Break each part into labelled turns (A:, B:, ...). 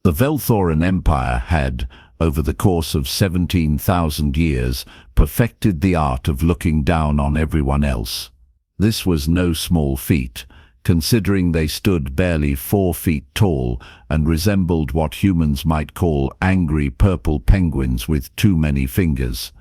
A: The Velthoran Empire had, over the course of 17,000 years, perfected the art of looking down on everyone else. This was no small feat, considering they stood barely 4 feet tall and resembled what humans might call angry purple penguins with too many fingers.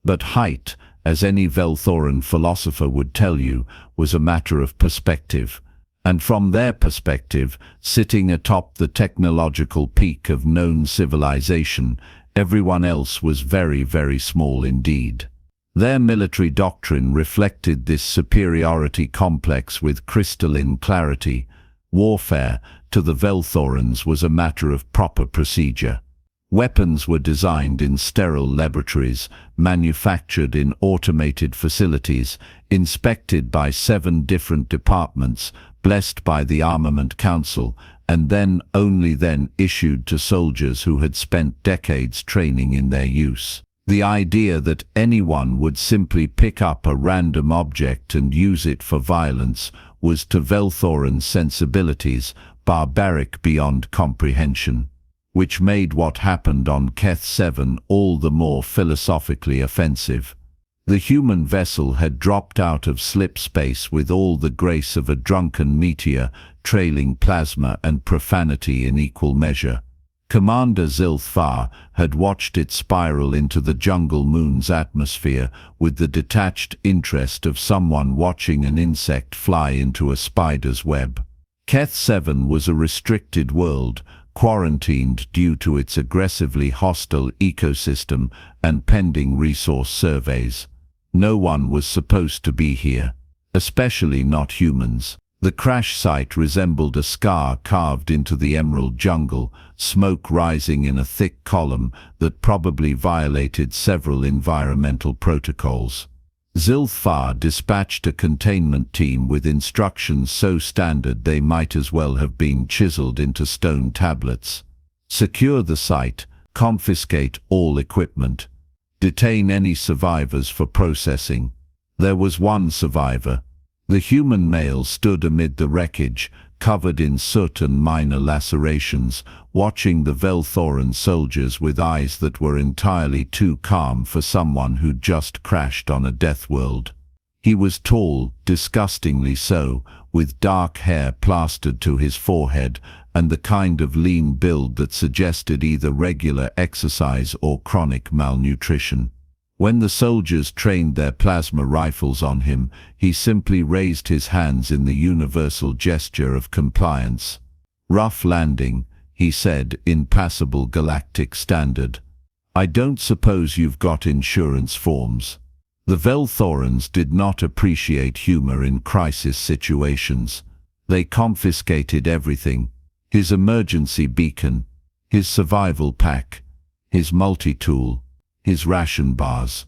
A: But height, as any Velthoran philosopher would tell you, was a matter of perspective. And from their perspective, sitting atop the technological peak of known civilization, everyone else was very, very small indeed. Their military doctrine reflected this superiority complex with crystalline clarity. Warfare, to the Velthorans, was a matter of proper procedure. Weapons were designed in sterile laboratories, manufactured in automated facilities, inspected by 7 different departments, blessed by the Armament Council, and then, only then, issued to soldiers who had spent decades training in their use. The idea that anyone would simply pick up a random object and use it for violence was, to Velthoran sensibilities, barbaric beyond comprehension, which made what happened on Keth 7 all the more philosophically offensive. The human vessel had dropped out of slip space with all the grace of a drunken meteor, trailing plasma and profanity in equal measure. Commander Zilthar had watched it spiral into the jungle moon's atmosphere with the detached interest of someone watching an insect fly into a spider's web. Keth 7 was a restricted world, quarantined due to its aggressively hostile ecosystem and pending resource surveys. No one was supposed to be here, especially not humans. The crash site resembled a scar carved into the emerald jungle, smoke rising in a thick column that probably violated several environmental protocols. Zilthar dispatched a containment team with instructions so standard they might as well have been chiseled into stone tablets. Secure the site, confiscate all equipment, detain any survivors for processing. There was one survivor. The human male stood amid the wreckage, covered in soot and minor lacerations, watching the Velthoran soldiers with eyes that were entirely too calm for someone who'd just crashed on a death world. He was tall, disgustingly so, with dark hair plastered to his forehead, and the kind of lean build that suggested either regular exercise or chronic malnutrition. When the soldiers trained their plasma rifles on him, he simply raised his hands in the universal gesture of compliance. "Rough landing," he said in passable galactic standard. "I don't suppose you've got insurance forms." The Velthorans did not appreciate humor in crisis situations. They confiscated everything: his emergency beacon, his survival pack, his multi-tool, his ration bars,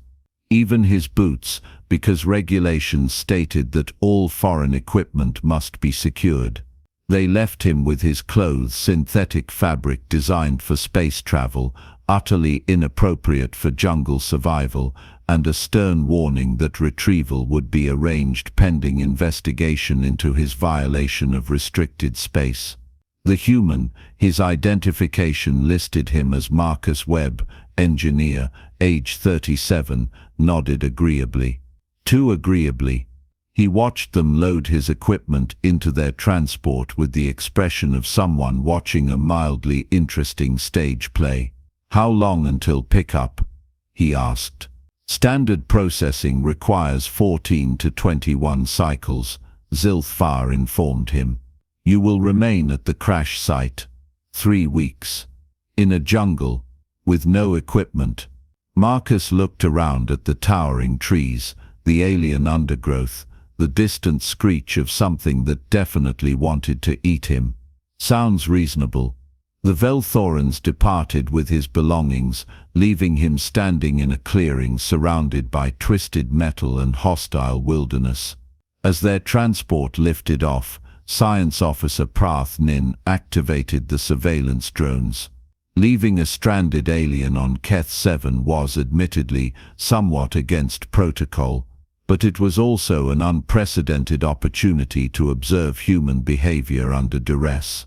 A: even his boots, because regulations stated that all foreign equipment must be secured. They left him with his clothes, synthetic fabric designed for space travel, utterly inappropriate for jungle survival, and a stern warning that retrieval would be arranged pending investigation into his violation of restricted space. The human, his identification listed him as Marcus Webb, engineer, age 37, nodded agreeably. Too agreeably. He watched them load his equipment into their transport with the expression of someone watching a mildly interesting stage play. "How long until pickup?" he asked. "Standard processing requires 14 to 21 cycles," Zilthar informed him. "You will remain at the crash site 3 weeks. In a jungle, with no equipment." Marcus looked around at the towering trees, the alien undergrowth, the distant screech of something that definitely wanted to eat him. "Sounds reasonable." The Velthorans departed with his belongings, leaving him standing in a clearing surrounded by twisted metal and hostile wilderness. As their transport lifted off, Science Officer Prath Nin activated the surveillance drones. Leaving a stranded alien on Keth 7 was admittedly somewhat against protocol, but it was also an unprecedented opportunity to observe human behavior under duress.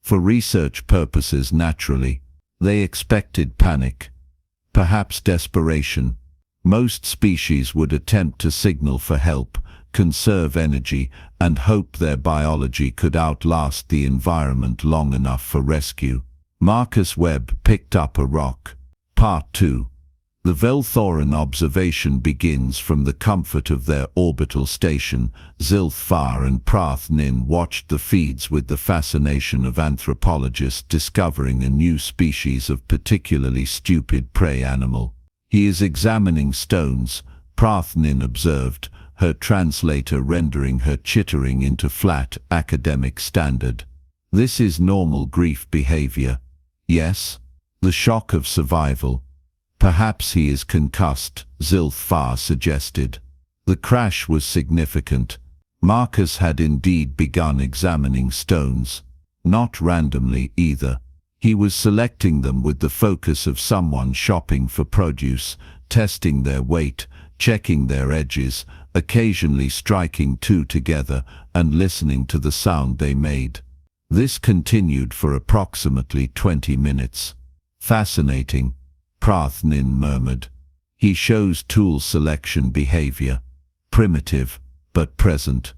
A: For research purposes, naturally. They expected panic. Perhaps desperation. Most species would attempt to signal for help, conserve energy, and hope their biology could outlast the environment long enough for rescue. Marcus Webb picked up a rock. Part 2. The Velthoran observation begins from the comfort of their orbital station. Zilthvar and Prathnin watched the feeds with the fascination of anthropologists discovering a new species of particularly stupid prey animal. "He is examining stones," Prathnin observed, her translator rendering her chittering into flat, academic standard. "This is normal grief behavior." "Yes." "The shock of survival." "Perhaps he is concussed," Zilthvar suggested. The crash was significant. Marcus had indeed begun examining stones. Not randomly either. He was selecting them with the focus of someone shopping for produce, testing their weight, checking their edges, occasionally striking two together and listening to the sound they made. This continued for approximately 20 minutes. "Fascinating," Prathnin murmured. "He shows tool selection behavior. Primitive, but present.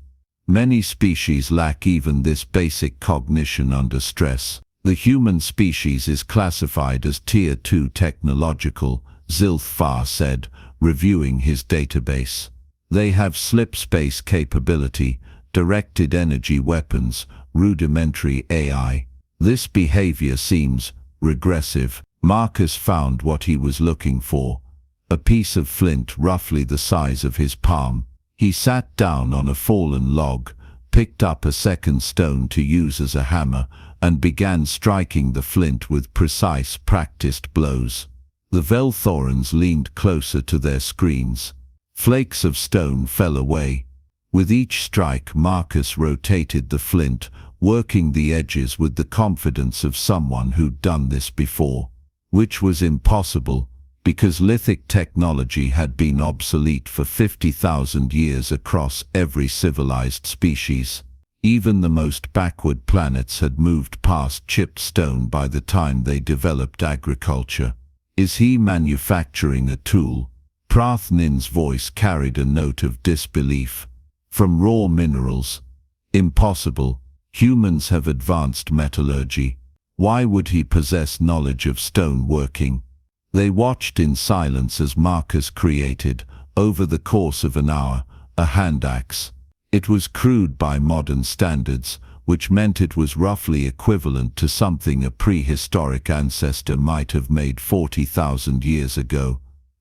A: Many species lack even this basic cognition under stress. The human species is classified as Tier 2 technological," Zilthvar said, reviewing his database. "They have slip-space capability, directed energy weapons, rudimentary AI. This behavior seems regressive." Marcus found what he was looking for. A piece of flint roughly the size of his palm. He sat down on a fallen log, picked up a second stone to use as a hammer, and began striking the flint with precise, practiced blows. The Velthorans leaned closer to their screens. Flakes of stone fell away. With each strike, Marcus rotated the flint, working the edges with the confidence of someone who'd done this before. Which was impossible, because lithic technology had been obsolete for 50,000 years across every civilized species. Even the most backward planets had moved past chipped stone by the time they developed agriculture. "Is he manufacturing a tool?" Prathnin's voice carried a note of disbelief. "From raw minerals? Impossible. Humans have advanced metallurgy. Why would he possess knowledge of stone working?" They watched in silence as Marcus created, over the course of an hour, a hand axe. It was crude by modern standards, which meant it was roughly equivalent to something a prehistoric ancestor might have made 40,000 years ago.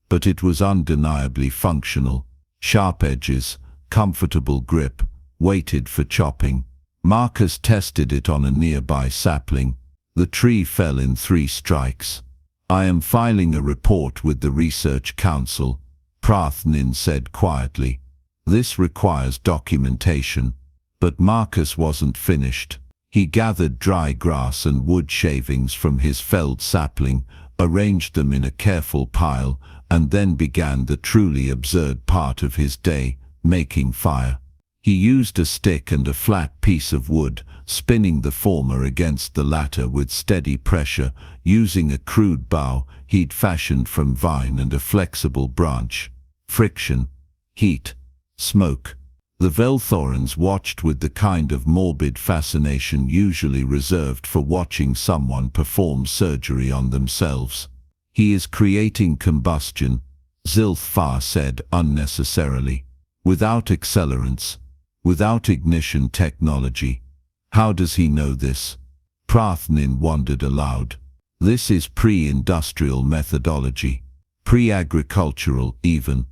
A: But it was undeniably functional. Sharp edges, comfortable grip, weighted for chopping. Marcus tested it on a nearby sapling. The tree fell in 3 strikes. "I am filing a report with the Research Council," Prathnin said quietly. "This requires documentation." But Marcus wasn't finished. He gathered dry grass and wood shavings from his felled sapling, arranged them in a careful pile, and then began the truly absurd part of his day, making fire. He used a stick and a flat piece of wood, spinning the former against the latter with steady pressure, using a crude bough he'd fashioned from vine and a flexible branch. Friction, heat, smoke. The Velthorans watched with the kind of morbid fascination usually reserved for watching someone perform surgery on themselves. "He is creating combustion," Zilthvar said unnecessarily. "Without accelerants, without ignition technology. How does he know this?" Prathnin wondered aloud. "This is pre-industrial methodology. Pre-agricultural even."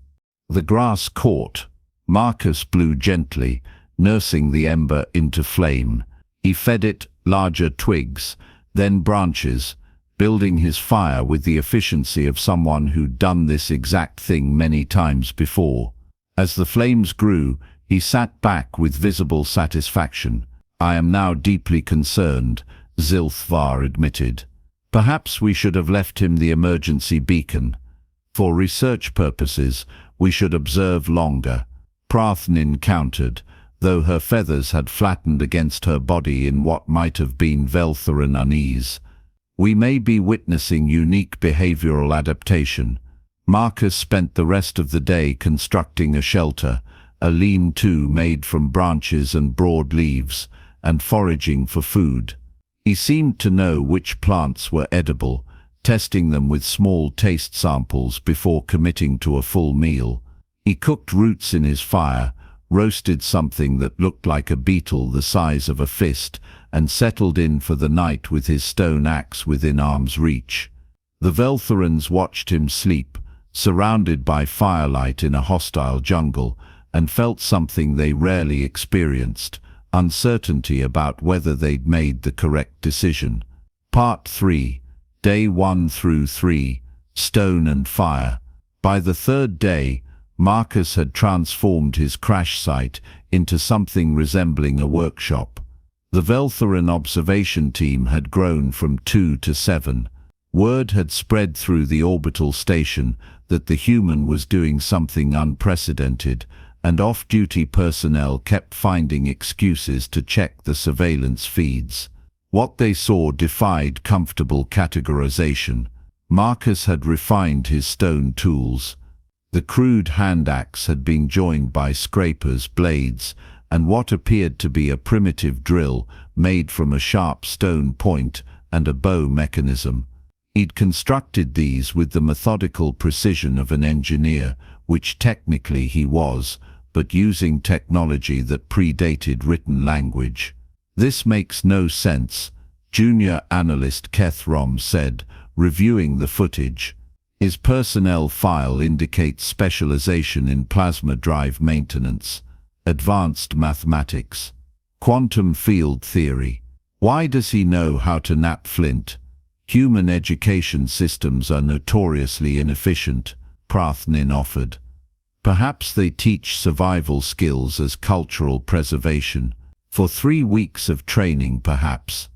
A: The grass caught. Marcus blew gently, nursing the ember into flame. He fed it larger twigs, then branches, building his fire with the efficiency of someone who'd done this exact thing many times before. As the flames grew, he sat back with visible satisfaction. "I am now deeply concerned," Zilthvar admitted. "Perhaps we should have left him the emergency beacon. For research purposes, we should observe longer," Prathnin countered, though her feathers had flattened against her body in what might have been Velthoran unease. We may be witnessing unique behavioral adaptation. Marcus spent the rest of the day constructing a shelter, a lean-to made from branches and broad leaves, and foraging for food. He seemed to know which plants were edible, testing them with small taste samples before committing to a full meal. He cooked roots in his fire, roasted something that looked like a beetle the size of a fist, and settled in for the night with his stone axe within arm's reach. The Velthorans watched him sleep, surrounded by firelight in a hostile jungle, and felt something they rarely experienced, uncertainty about whether they'd made the correct decision. Part 3, Day 1 through 3, Stone and Fire. By the third day, Marcus had transformed his crash site into something resembling a workshop. The Velthoran observation team had grown from 2 to 7. Word had spread through the orbital station that the human was doing something unprecedented, and off-duty personnel kept finding excuses to check the surveillance feeds. What they saw defied comfortable categorization. Marcus had refined his stone tools. The crude hand axe had been joined by scrapers, blades, and what appeared to be a primitive drill made from a sharp stone point and a bow mechanism. He'd constructed these with the methodical precision of an engineer, which technically he was, but using technology that predated written language. "This makes no sense," junior analyst Keth said, reviewing the footage. His personnel file indicates specialization in plasma drive maintenance, advanced mathematics, quantum field theory. Why does he know how to knap flint? Human education systems are notoriously inefficient, Prathnin offered. Perhaps they teach survival skills as cultural preservation. For 3 weeks of training, perhaps.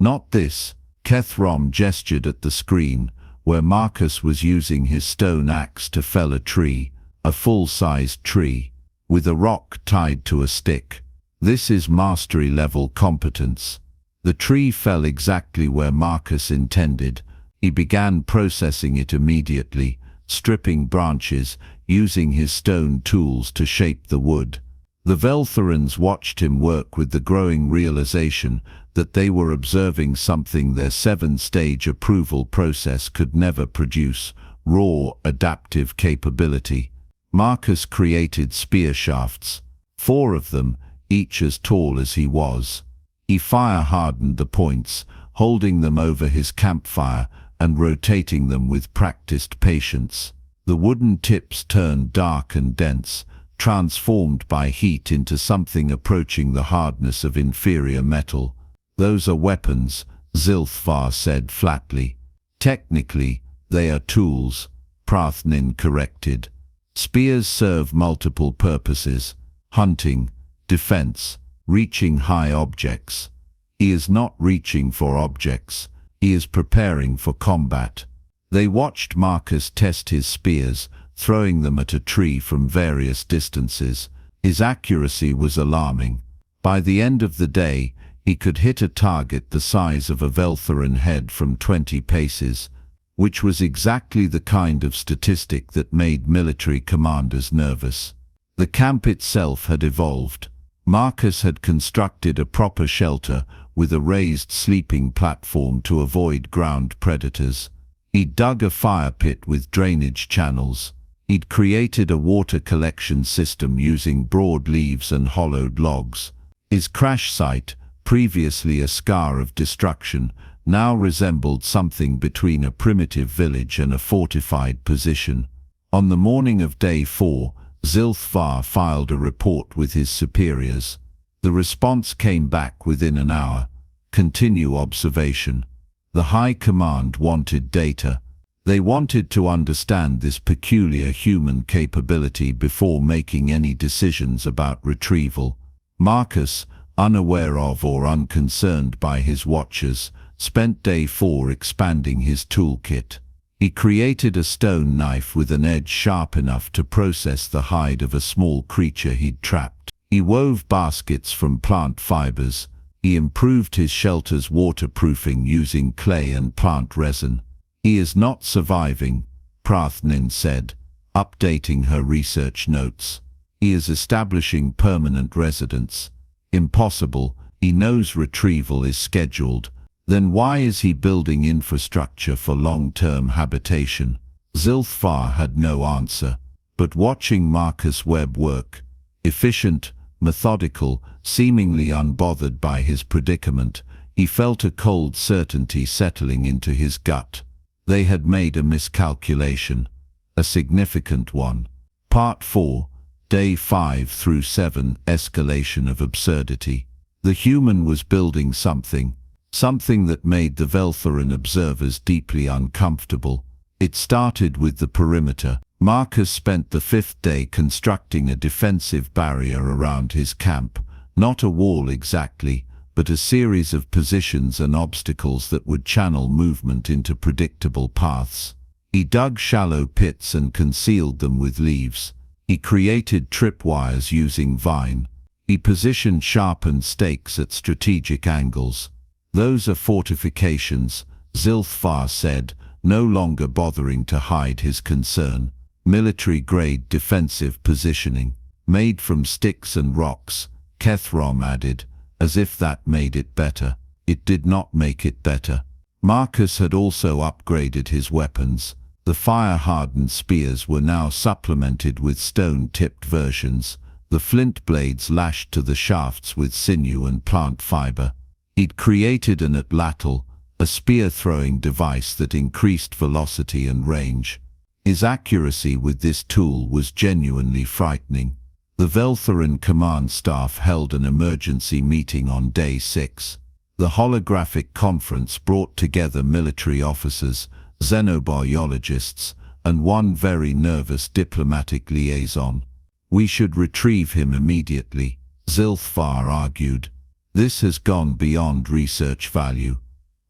A: Not this. Keth gestured at the screen, where Marcus was using his stone axe to fell a tree, a full-sized tree, with a rock tied to a stick. This is mastery-level competence. The tree fell exactly where Marcus intended. He began processing it immediately, stripping branches, using his stone tools to shape the wood. The Velthorans watched him work with the growing realization that they were observing something their 7-stage approval process could never produce: raw, adaptive capability. Marcus created spear shafts, 4 of them, each as tall as he was. He fire-hardened the points, holding them over his campfire and rotating them with practiced patience. The wooden tips turned dark and dense, transformed by heat into something approaching the hardness of inferior metal. "Those are weapons," Zilthvar said flatly. "Technically, they are tools," Prathnin corrected. "Spears serve multiple purposes: hunting, defense, reaching high objects." He is not reaching for objects. He is preparing for combat. They watched Marcus test his spears, throwing them at a tree from various distances. His accuracy was alarming. By the end of the day, he could hit a target the size of a Velthoran head from 20 paces, which was exactly the kind of statistic that made military commanders nervous. The camp itself had evolved. Marcus had constructed a proper shelter with a raised sleeping platform to avoid ground predators. He'd dug a fire pit with drainage channels. He'd created a water collection system using broad leaves and hollowed logs. His crash site, previously a scar of destruction, now resembled something between a primitive village and a fortified position. On the morning of Day 4, Zilthvar filed a report with his superiors. The response came back within an hour. Continue observation. The High Command wanted data. They wanted to understand this peculiar human capability before making any decisions about retrieval. Marcus, unaware of or unconcerned by his watchers, spent Day 4 expanding his toolkit. He created a stone knife with an edge sharp enough to process the hide of a small creature he'd trapped. He wove baskets from plant fibers. He improved his shelter's waterproofing using clay and plant resin. He is not surviving, Prathnin said, updating her research notes. He is establishing permanent residence. Impossible, he knows retrieval is scheduled. Then why is he building infrastructure for long-term habitation? Zilthar had no answer, but watching Marcus Webb work, efficient, methodical, seemingly unbothered by his predicament, he felt a cold certainty settling into his gut. They had made a miscalculation, a significant one. Part 4, Day 5 through 7, Escalation of Absurdity. The human was building something that made the Velthoran observers deeply uncomfortable. It started with the perimeter. Marcus spent the 5th day constructing a defensive barrier around his camp, not a wall exactly, but a series of positions and obstacles that would channel movement into predictable paths. He dug shallow pits and concealed them with leaves. He created tripwires using vine. He positioned sharpened stakes at strategic angles. Those are fortifications, Zilthar said, no longer bothering to hide his concern. Military-grade defensive positioning, made from sticks and rocks, Keth added, as if that made it better. It did not make it better. Marcus had also upgraded his weapons. The fire-hardened spears were now supplemented with stone-tipped versions. The flint blades lashed to the shafts with sinew and plant fiber. He'd created an atlatl, a spear-throwing device that increased velocity and range. His accuracy with this tool was genuinely frightening. The Velthoran command staff held an emergency meeting on Day 6. The holographic conference brought together military officers, xenobiologists, and one very nervous diplomatic liaison. We should retrieve him immediately, Zilthar argued. This has gone beyond research value.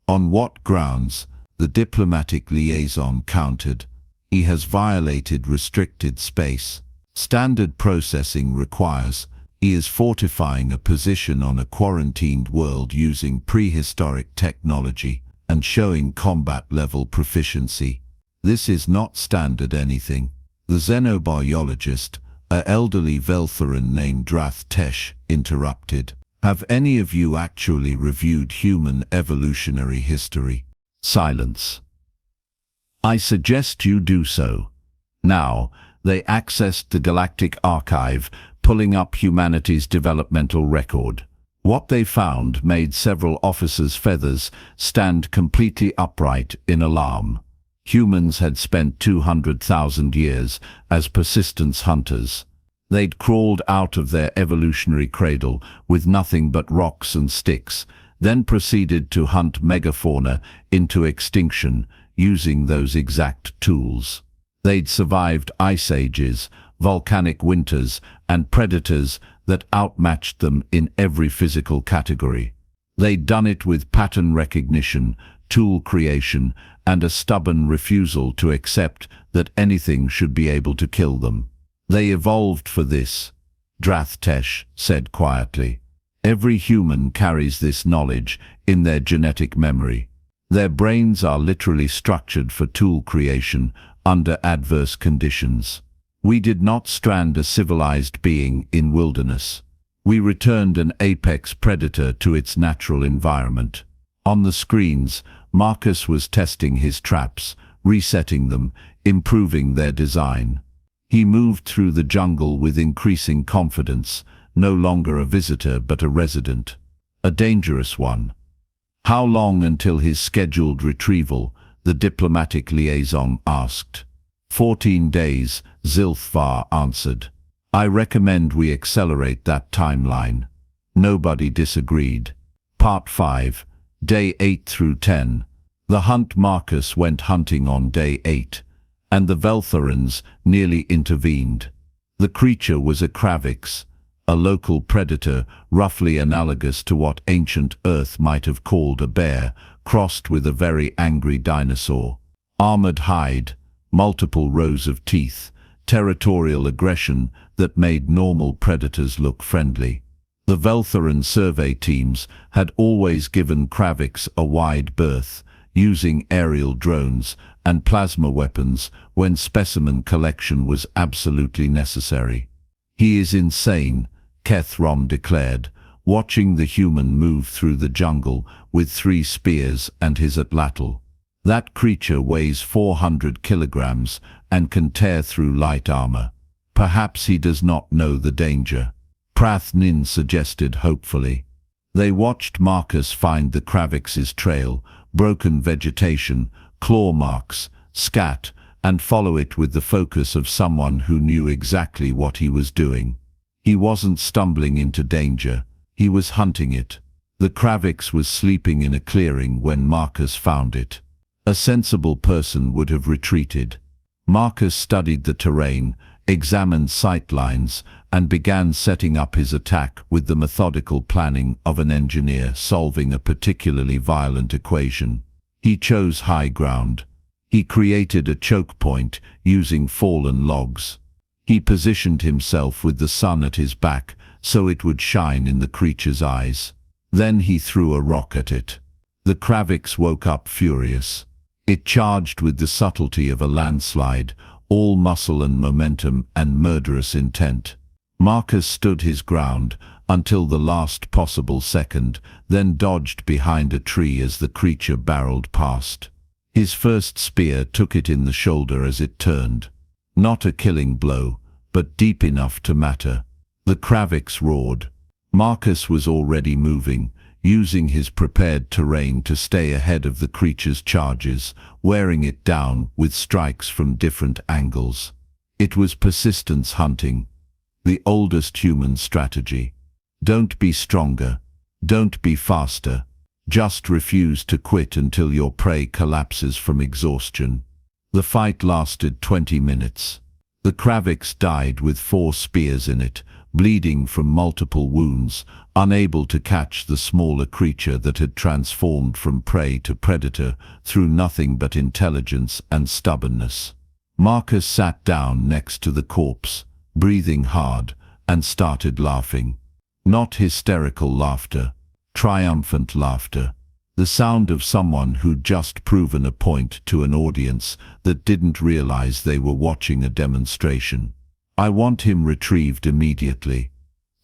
A: On what grounds? The diplomatic liaison countered. He has violated restricted space. Standard processing requires. He is fortifying a position on a quarantined world using prehistoric technology and showing combat-level proficiency. This is not standard anything. The xenobiologist, an elderly Velthoran named Drath-Tesh, interrupted. Have any of you actually reviewed human evolutionary history? Silence. I suggest you do so. Now, they accessed the Galactic Archive, pulling up humanity's developmental record. What they found made several officers' feathers stand completely upright in alarm. Humans had spent 200,000 years as persistence hunters. They'd crawled out of their evolutionary cradle with nothing but rocks and sticks, then proceeded to hunt megafauna into extinction using those exact tools. They'd survived ice ages, volcanic winters, and predators that outmatched them in every physical category. They'd done it with pattern recognition, tool creation, and a stubborn refusal to accept that anything should be able to kill them. They evolved for this, Drath-Tesh said quietly. Every human carries this knowledge in their genetic memory. Their brains are literally structured for tool creation under adverse conditions. We did not strand a civilized being in wilderness. We returned an apex predator to its natural environment. On the screens, Marcus was testing his traps, resetting them, improving their design. He moved through the jungle with increasing confidence, no longer a visitor but a resident. A dangerous one. How long until his scheduled retrieval? The diplomatic liaison asked. 14 days, Zilthar answered. I recommend we accelerate that timeline. Nobody disagreed. Part 5, Day 8 through 10. The hunt. Marcus went hunting on Day 8, and the Velthorans nearly intervened. The creature was a Kravix, a local predator roughly analogous to what ancient Earth might have called a bear, crossed with a very angry dinosaur. Armored hide, multiple rows of teeth, territorial aggression that made normal predators look friendly. The Velthoran survey teams had always given Kravix a wide berth, using aerial drones and plasma weapons when specimen collection was absolutely necessary. "He is insane," Keth declared, watching the human move through the jungle with 3 spears and his atlatl. "That creature weighs 400 kilograms and can tear through light armor. Perhaps he does not know the danger," Prath Nin suggested hopefully. They watched Marcus find the Kravix's trail, broken vegetation, claw marks, scat, and follow it with the focus of someone who knew exactly what he was doing. He wasn't stumbling into danger, he was hunting it. The Kravix was sleeping in a clearing when Marcus found it. A sensible person would have retreated. Marcus studied the terrain, examined sight lines, and began setting up his attack with the methodical planning of an engineer solving a particularly violent equation. He chose high ground. He created a choke point using fallen logs. He positioned himself with the sun at his back so it would shine in the creature's eyes. Then he threw a rock at it. The Kravix woke up furious. It charged with the subtlety of a landslide, all muscle and momentum and murderous intent. Marcus stood his ground until the last possible second, then dodged behind a tree as the creature barreled past. His first spear took it in the shoulder as it turned. Not a killing blow, but deep enough to matter. The Kravix roared. Marcus was already moving, using his prepared terrain to stay ahead of the creature's charges, wearing it down with strikes from different angles. It was persistence hunting, the oldest human strategy. Don't be stronger, don't be faster, just refuse to quit until your prey collapses from exhaustion. The fight lasted 20 minutes. The Kravix died with 4 spears in it, bleeding from multiple wounds, unable to catch the smaller creature that had transformed from prey to predator through nothing but intelligence and stubbornness. Marcus sat down next to the corpse, breathing hard, and started laughing. Not hysterical laughter, triumphant laughter. The sound of someone who'd just proven a point to an audience that didn't realize they were watching a demonstration. "I want him retrieved immediately,"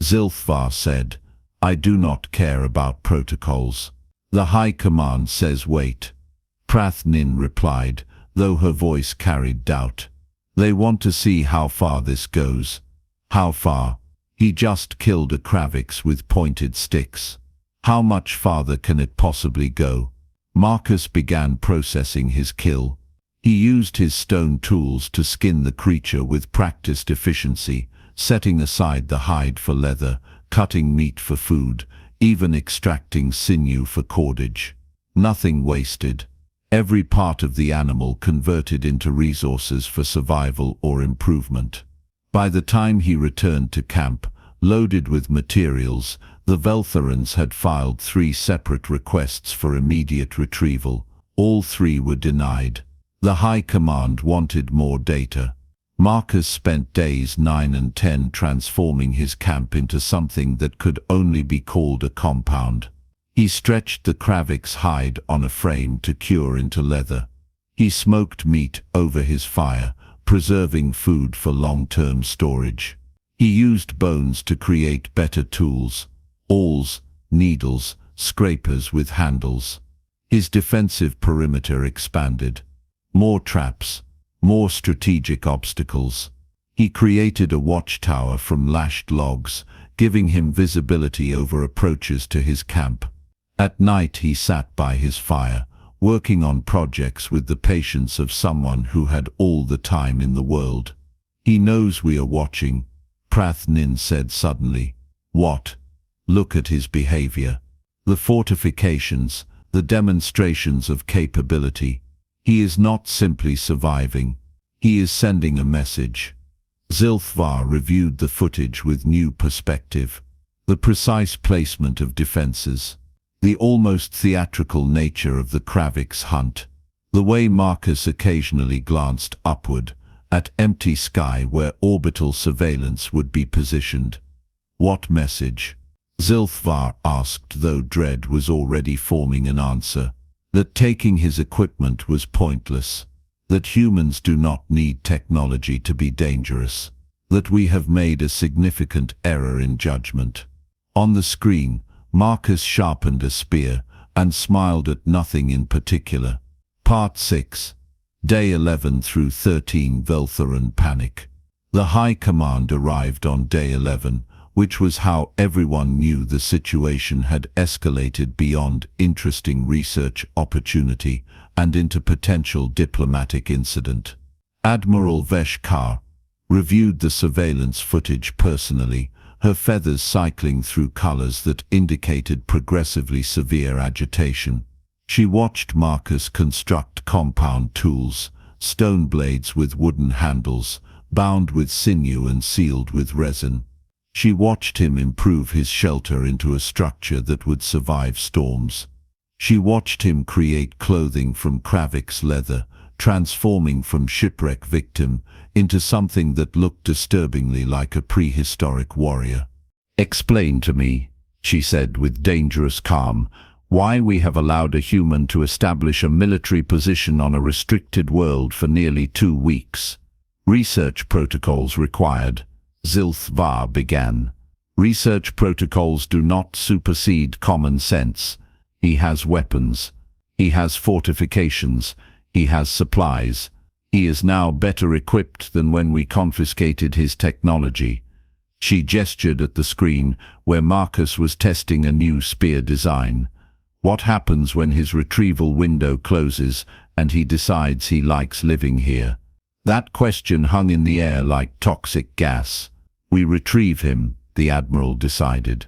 A: Zilthvar said. "I do not care about protocols. The High Command says wait," Prath Nin replied, though her voice carried doubt. "They want to see how far this goes." "How far? He just killed a Kravix with pointed sticks. How much farther can it possibly go?" Marcus began processing his kill. He used his stone tools to skin the creature with practiced efficiency, setting aside the hide for leather, cutting meat for food, even extracting sinew for cordage. Nothing wasted. Every part of the animal converted into resources for survival or improvement. By the time he returned to camp, loaded with materials, the Velthorans had filed 3 separate requests for immediate retrieval. All 3 were denied. The High Command wanted more data. Marcus spent days 9 and 10 transforming his camp into something that could only be called a compound. He stretched the Kravix hide on a frame to cure into leather. He smoked meat over his fire, preserving food for long-term storage. He used bones to create better tools, awls, needles, scrapers with handles. His defensive perimeter expanded. More traps, more strategic obstacles. He created a watchtower from lashed logs, giving him visibility over approaches to his camp. At night he sat by his fire, working on projects with the patience of someone who had all the time in the world. "He knows we are watching," Prath Nin said suddenly. "What?" "Look at his behavior. The fortifications, the demonstrations of capability. He is not simply surviving. He is sending a message." Zilthvar reviewed the footage with new perspective. The precise placement of defenses. The almost theatrical nature of the Kravix hunt. The way Marcus occasionally glanced upward, at empty sky where orbital surveillance would be positioned. What message? Zilthvar asked, though dread was already forming an answer. That taking his equipment was pointless. That humans do not need technology to be dangerous. That we have made a significant error in judgment. On the screen, Marcus sharpened a spear and smiled at nothing in particular. Part 6. Day 11 through 13. Velthoran Panic. The High Command arrived on Day 11, which was how everyone knew the situation had escalated beyond interesting research opportunity and into potential diplomatic incident. Admiral Vesh-Kar reviewed the surveillance footage personally, her feathers cycling through colors that indicated progressively severe agitation. She watched Marcus construct compound tools, stone blades with wooden handles, bound with sinew and sealed with resin. She watched him improve his shelter into a structure that would survive storms. She watched him create clothing from Kravix leather, transforming from shipwreck victim into something that looked disturbingly like a prehistoric warrior. "Explain to me," she said with dangerous calm, "why we have allowed a human to establish a military position on a restricted world for nearly 2 weeks. Research protocols required." Zilthvar began. "Research protocols do not supersede common sense. He has weapons. He has fortifications. He has supplies. He is now better equipped than when we confiscated his technology." She gestured at the screen where Marcus was testing a new spear design. What happens when his retrieval window closes and he decides he likes living here? That question hung in the air like toxic gas. We retrieve him, the Admiral decided.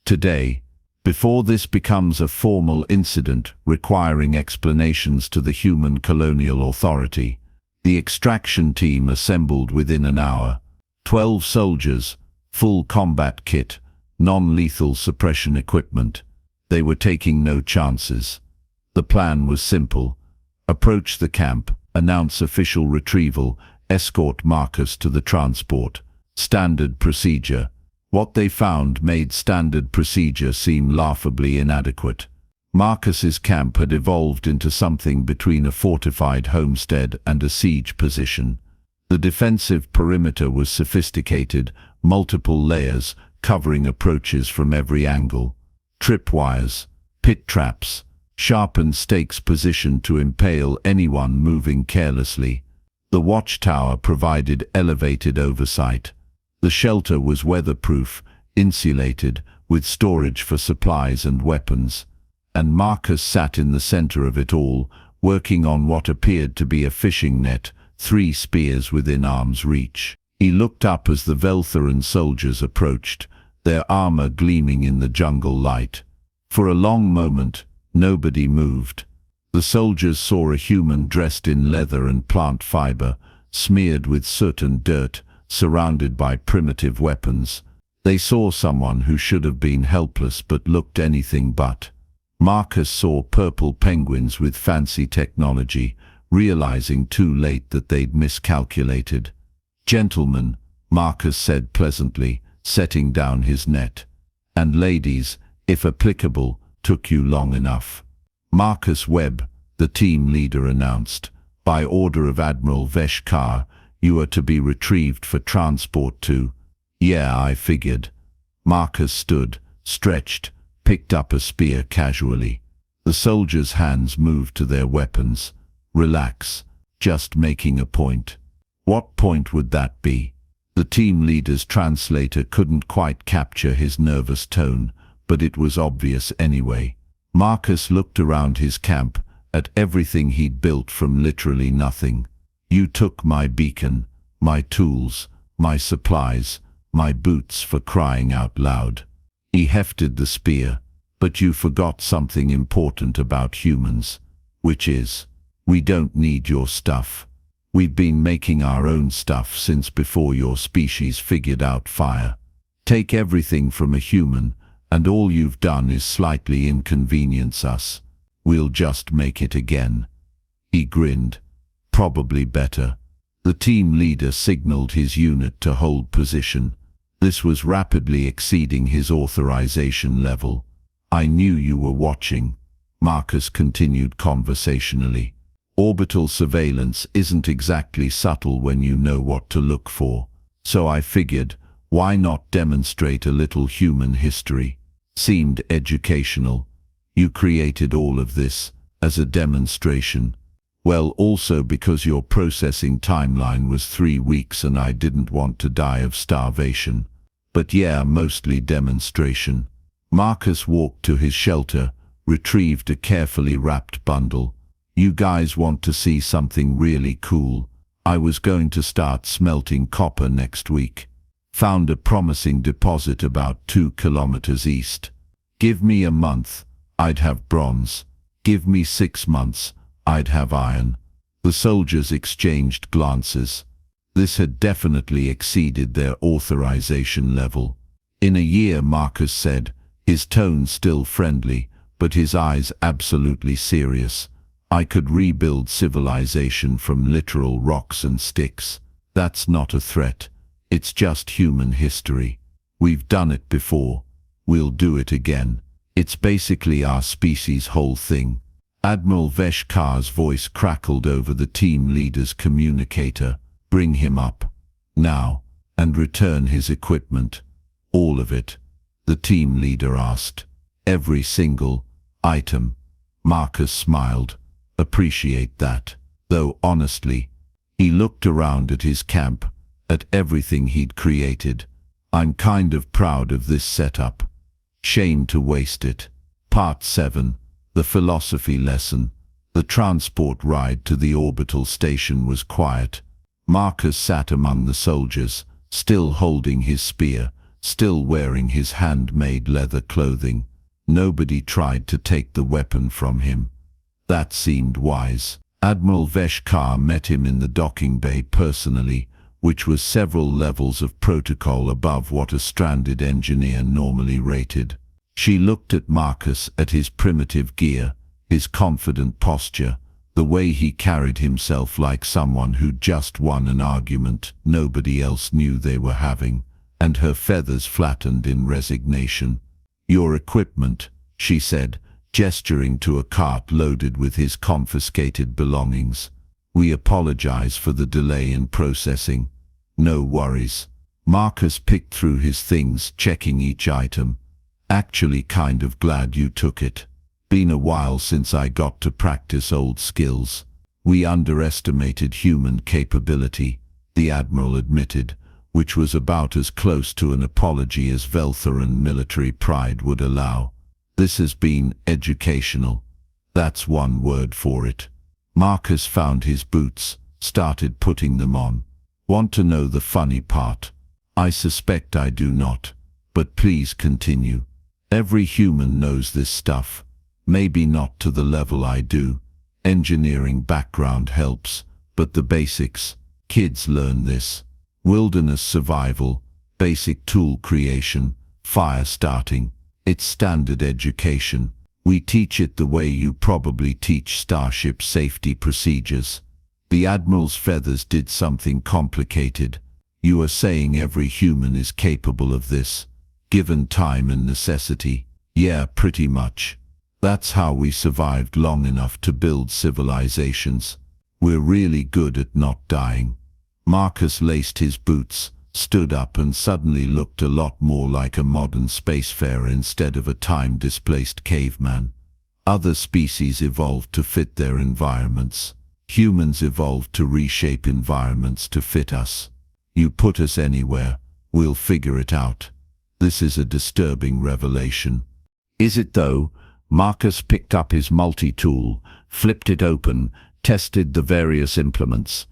A: Today, before this becomes a formal incident requiring explanations to the human colonial authority. The extraction team assembled within an hour. 12 soldiers, full combat kit, non-lethal suppression equipment. They were taking no chances. The plan was simple. Approach the camp, announce official retrieval, escort Marcus to the transport. Standard procedure. What they found made standard procedure seem laughably inadequate. Marcus's camp had evolved into something between a fortified homestead and a siege position. The defensive perimeter was sophisticated, multiple layers covering approaches from every angle. Tripwires, pit traps, sharpened stakes positioned to impale anyone moving carelessly. The watchtower provided elevated oversight. The shelter was weatherproof, insulated, with storage for supplies and weapons. And Marcus sat in the center of it all, working on what appeared to be a fishing net, 3 spears within arm's reach. He looked up as the Velthoran soldiers approached, their armor gleaming in the jungle light. For a long moment, nobody moved. The soldiers saw a human dressed in leather and plant fiber, smeared with soot and dirt, surrounded by primitive weapons. They saw someone who should have been helpless but looked anything but. Marcus saw purple penguins with fancy technology, realizing too late that they'd miscalculated. "Gentlemen," Marcus said pleasantly, setting down his net. "And ladies, if applicable, took you long enough." "Marcus Webb," the team leader announced, "by order of Admiral Vesh-Kar, you are to be retrieved for transport to—" "Yeah, I figured." Marcus stood, stretched, picked up a spear casually. The soldiers' hands moved to their weapons. "Relax, just making a point." "What point would that be?" The team leader's translator couldn't quite capture his nervous tone, but it was obvious anyway. Marcus looked around his camp, at everything he'd built from literally nothing. "You took my beacon, my tools, my supplies, my boots, for crying out loud." He hefted the spear. "But you forgot something important about humans, which is, we don't need your stuff. We've been making our own stuff since before your species figured out fire. Take everything from a human, and all you've done is slightly inconvenience us. We'll just make it again." He grinned. "Probably better." The team leader signaled his unit to hold position. This was rapidly exceeding his authorization level. "I knew you were watching," Marcus continued conversationally. "Orbital surveillance isn't exactly subtle when you know what to look for. So I figured, why not demonstrate a little human history? Seemed educational. You created all of this as a demonstration. Well, also because your processing timeline was 3 weeks and I didn't want to die of starvation. But yeah, mostly demonstration." Marcus walked to his shelter, retrieved a carefully wrapped bundle. "You guys want to see something really cool? I was going to start smelting copper next week. Found a promising deposit about 2 kilometers east. Give me a month, I'd have bronze. Give me 6 months, I'd have iron." The soldiers exchanged glances. This had definitely exceeded their authorization level. "In a year," Marcus said, his tone still friendly, but his eyes absolutely serious. "I could rebuild civilization from literal rocks and sticks. That's not a threat. It's just human history. We've done it before. We'll do it again. It's basically our species' whole thing." Admiral Veshkar's voice crackled over the team leader's communicator. "Bring him up. Now. And return his equipment." "All of it?" the team leader asked. "Every single item." Marcus smiled. "Appreciate that." Though honestly, he looked around at his camp, at everything he'd created. "I'm kind of proud of this setup. Shame to waste it." Part 7. The philosophy lesson. The transport ride to the orbital station was quiet. Marcus sat among the soldiers, still holding his spear, still wearing his handmade leather clothing. Nobody tried to take the weapon from him. That seemed wise. Admiral Veshkar met him in the docking bay personally, which was several levels of protocol above what a stranded engineer normally rated. She looked at Marcus, at his primitive gear, his confident posture, the way he carried himself like someone who'd just won an argument nobody else knew they were having, and her feathers flattened in resignation. "Your equipment," she said, gesturing to a cart loaded with his confiscated belongings. "We apologize for the delay in processing." "No worries." Marcus picked through his things, checking each item. "Actually kind of glad you took it. Been a while since I got to practice old skills. We underestimated human capability," the Admiral admitted, which was about as close to an apology as Velthoran military pride would allow. "This has been educational. That's one word for it." Marcus found his boots, started putting them on. "Want to know the funny part? I suspect I do not, but please continue. Every human knows this stuff. Maybe not to the level I do. Engineering background helps, but the basics. Kids learn this. Wilderness survival, basic tool creation, fire starting. It's standard education. We teach it the way you probably teach starship safety procedures." The Admiral's feathers did something complicated. "You are saying every human is capable of this, given time and necessity?" "Yeah, pretty much. That's how we survived long enough to build civilizations. We're really good at not dying." Marcus laced his boots, stood up and suddenly looked a lot more like a modern spacefarer instead of a time-displaced caveman. Other species evolved to fit their environments. Humans evolved to reshape environments to fit us. You put us anywhere, we'll figure it out. This is a disturbing revelation. Is it though? Marcus picked up his multi-tool, flipped it open, tested the various implements.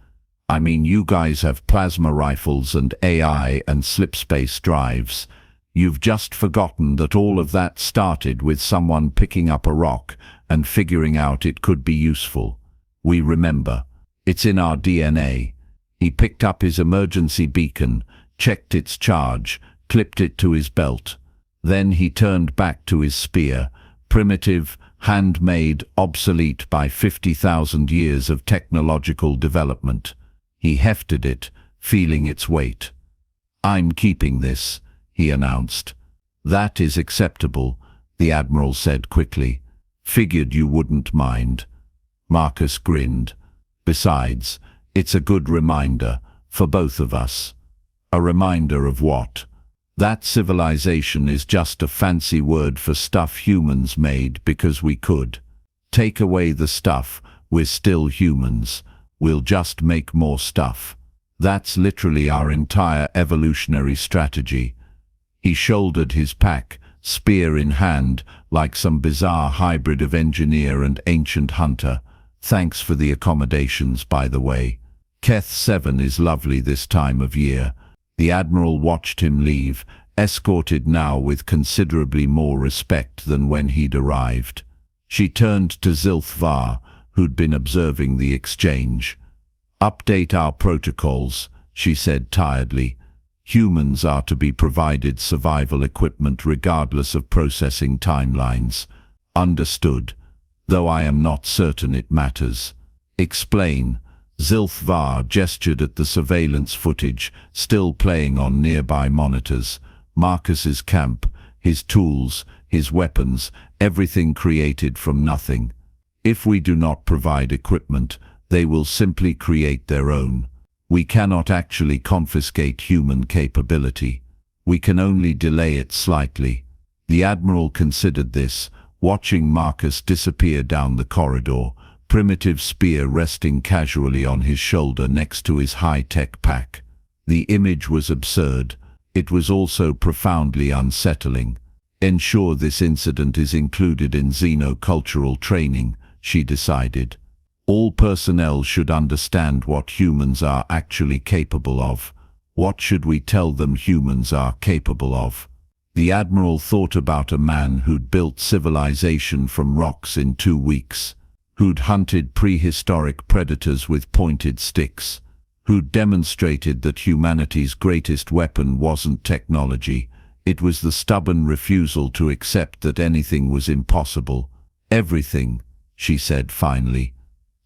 A: I mean, you guys have plasma rifles and AI and slipspace drives. You've just forgotten that all of that started with someone picking up a rock and figuring out it could be useful. We remember. It's in our DNA. He picked up his emergency beacon, checked its charge, clipped it to his belt. Then he turned back to his spear, primitive, handmade, obsolete by 50,000 years of technological development. He hefted it, feeling its weight. "I'm keeping this," he announced. "That is acceptable," the Admiral said quickly. "Figured you wouldn't mind." Marcus grinned. "Besides, it's a good reminder, for both of us." "A reminder of what?" "That civilization is just a fancy word for stuff humans made because we could. Take away the stuff, we're still humans. We'll just make more stuff. That's literally our entire evolutionary strategy." He shouldered his pack, spear in hand, like some bizarre hybrid of engineer and ancient hunter. "Thanks for the accommodations, by the way. Keth 7 is lovely this time of year." The Admiral watched him leave, escorted now with considerably more respect than when he'd arrived. She turned to Zilthvar, who'd been observing the exchange. "Update our protocols," she said tiredly. "Humans are to be provided survival equipment regardless of processing timelines." "Understood, though I am not certain it matters." "Explain." Zilthvar gestured at the surveillance footage, still playing on nearby monitors. Marcus's camp, his tools, his weapons, everything created from nothing. "If we do not provide equipment, they will simply create their own. We cannot actually confiscate human capability. We can only delay it slightly." The Admiral considered this, watching Marcus disappear down the corridor, primitive spear resting casually on his shoulder next to his high-tech pack. The image was absurd. It was also profoundly unsettling. "Ensure this incident is included in xenocultural training," she decided. "All personnel should understand what humans are actually capable of." "What should we tell them humans are capable of?" The Admiral thought about a man who'd built civilization from rocks in 2 weeks, who'd hunted prehistoric predators with pointed sticks, who'd demonstrated that humanity's greatest weapon wasn't technology, it was the stubborn refusal to accept that anything was impossible. "Everything," she said finally.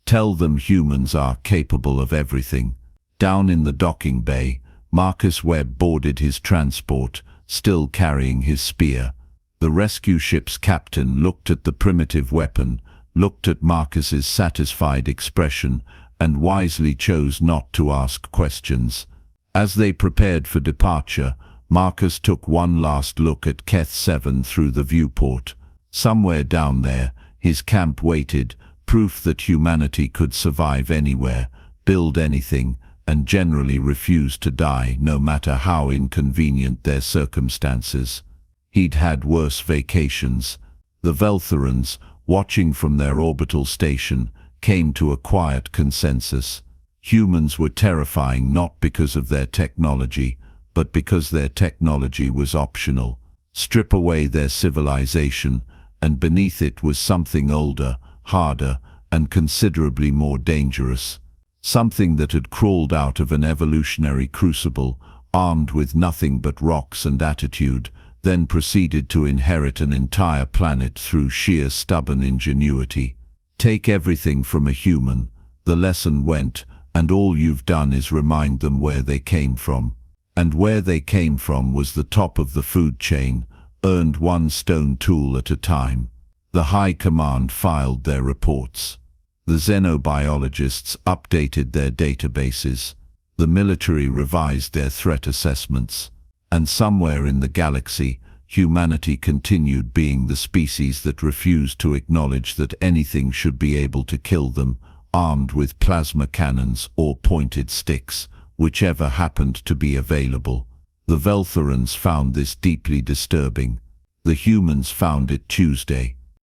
A: "Tell them humans are capable of everything." Down in the docking bay, Marcus Webb boarded his transport, still carrying his spear. The rescue ship's captain looked at the primitive weapon, looked at Marcus's satisfied expression, and wisely chose not to ask questions. As they prepared for departure, Marcus took one last look at Keth 7 through the viewport. Somewhere down there, his camp waited, proof that humanity could survive anywhere, build anything, and generally refuse to die, no matter how inconvenient their circumstances. He'd had worse vacations. The Velthorans, watching from their orbital station, came to a quiet consensus. Humans were terrifying not because of their technology, but because their technology was optional. Strip away their civilization, and beneath it was something older, harder, and considerably more dangerous. Something that had crawled out of an evolutionary crucible, armed with nothing but rocks and attitude, then proceeded to inherit an entire planet through sheer stubborn ingenuity. "Take everything from a human," the lesson went, "and all you've done is remind them where they came from." And where they came from was the top of the food chain, earned one stone tool at a time. The High Command filed their reports. The xenobiologists updated their databases. The military revised their threat assessments. And somewhere in the galaxy, humanity continued being the species that refused to acknowledge that anything should be able to kill them, armed with plasma cannons or pointed sticks, whichever happened to be available. The Velthorans found this deeply disturbing. The humans found it Tuesday.